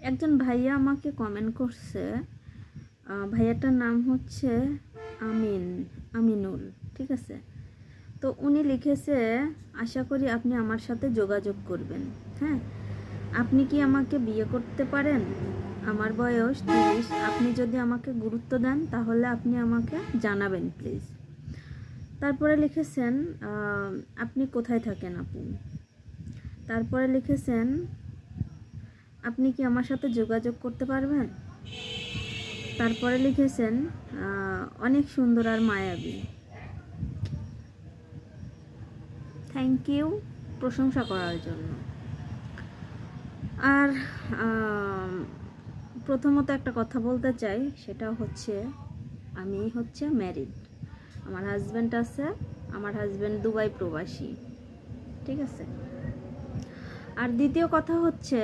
একজন ভাইয়া আমাকে কমেন্ট করছে, ভাইয়াটার নাম হচ্ছে আমিনুল, ঠিক আছে। তো উনি লিখেছে, আশা করি আপনি আমার সাথে যোগাযোগ করবেন। হ্যাঁ, আপনি কি আমাকে বিয়ে করতে পারেন? আমার বয়স 30। আপনি যদি আমাকে গুরুত্ব দেন তাহলে আপনি আমাকে জানাবেন প্লিজ। তারপরে লিখেছেন, আপনি কোথায় থাকেন আপু? তারপরে লিখেছেন, আপনি কি আমার সাথে যোগাযোগ করতে পারবেন? তারপরে লিখেছেন, অনেক সুন্দর আর মায়াবী। থ্যাংক ইউ প্রশংসা করার জন্য। আর প্রথমত একটা কথা বলতে চাই, সেটা হচ্ছে আমি হচ্ছে ম্যারিড, আমার হাজব্যান্ড আছে, আমার হাজব্যান্ড দুবাই প্রবাসী, ঠিক আছে। আর দ্বিতীয় কথা হচ্ছে,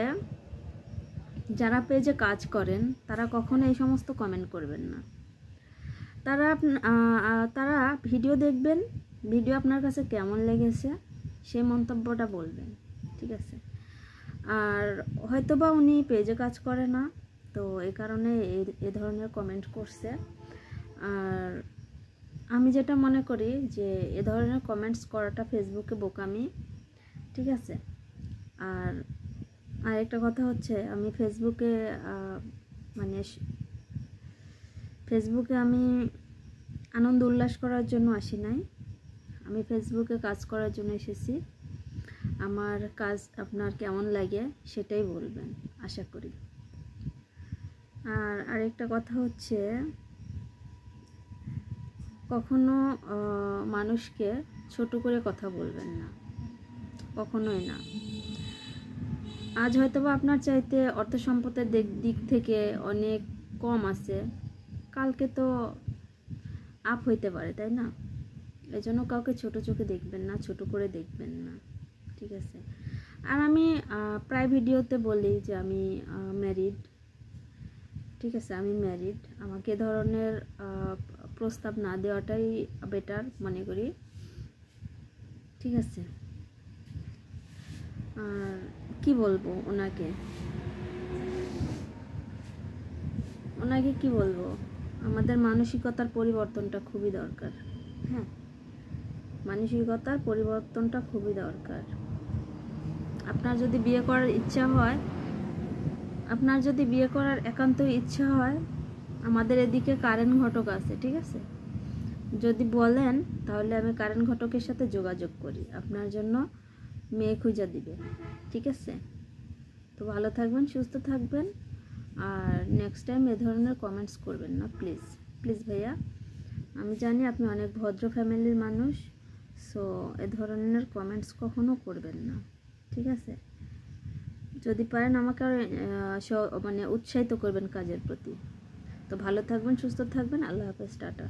যারা পেজে কাজ করেন তারা কখনো এই সমস্ত কমেন্ট করবেন না। তারা ভিডিও দেখবেন, ভিডিও আপনার কাছে কেমন লেগেছে সেই মন্তব্যটা বলবেন, ঠিক আছে। আর হয়তোবা উনি পেজে কাজ করে না, তো এই কারণে এ ধরনের কমেন্ট করছে। আর আমি যেটা মনে করি যে এ ধরনের কমেন্টস করাটা ফেসবুকে বোকামি, ঠিক আছে। আর আরেকটা কথা হচ্ছে, আমি ফেসবুকে আমি আনন্দ উল্লাস করার জন্য আসি নাই, আমি ফেসবুকে কাজ করার জন্য এসেছি। আমার কাজ আপনার কেমন লাগে সেটাই বলবেন, আশা করি। আর আরেকটা কথা হচ্ছে, কখনো মানুষকে ছোট করে কথা বলবেন না, কখনোই না। আজ হয়তোবা আপনার চাইতে অর্থ সম্পদের দিক থেকে অনেক কম আছে, কালকে তো আপ হইতে পারে, তাই না? এই জন্য কাউকে ছোট চোখে দেখবেন না, ছোট করে দেখবেন না, ঠিক আছে। আর আমি প্রায় ভিডিওতে বলি যে আমি ম্যারিড, ঠিক আছে, আমি ম্যারিড। আমাকে এ ধরনের প্রস্তাব না দেওয়াটাই বেটার মনে করি, ঠিক আছে। আর কি বলবো ওনাকে কি বলবো, আমাদের মানসিকতার পরিবর্তনটা খুবই দরকার। হ্যাঁ, মানসিকতার পরিবর্তনটা খুবই দরকার। আপনার যদি বিয়ে করার ইচ্ছা হয়, আপনার যদি বিয়ে করার একান্তই ইচ্ছা হয়, আমাদের এদিকে কারেন্ট ঘটক আছে, ঠিক আছে। যদি বলেন তাহলে আমি কারেন্ট ঘটকের সাথে যোগাযোগ করি, আপনার জন্য মেয়ে খুঁজে দিবে, ঠিক আছে। তো ভালো থাকবেন, সুস্থ থাকবেন। আর নেক্সট টাইম এ ধরনের কমেন্টস করবেন না, প্লিজ প্লিজ ভাইয়া। আমি জানি আপনি অনেক ভদ্র ফ্যামিলির মানুষ, সো এ ধরনের কমেন্টস কখনো করবেন না, ঠিক আছে। যদি পারেন আমাকে উৎসাহিত করবেন কাজের প্রতি। তো ভালো থাকবেন, সুস্থ থাকবেন, আল্লাহ হাফেজ, টাটা।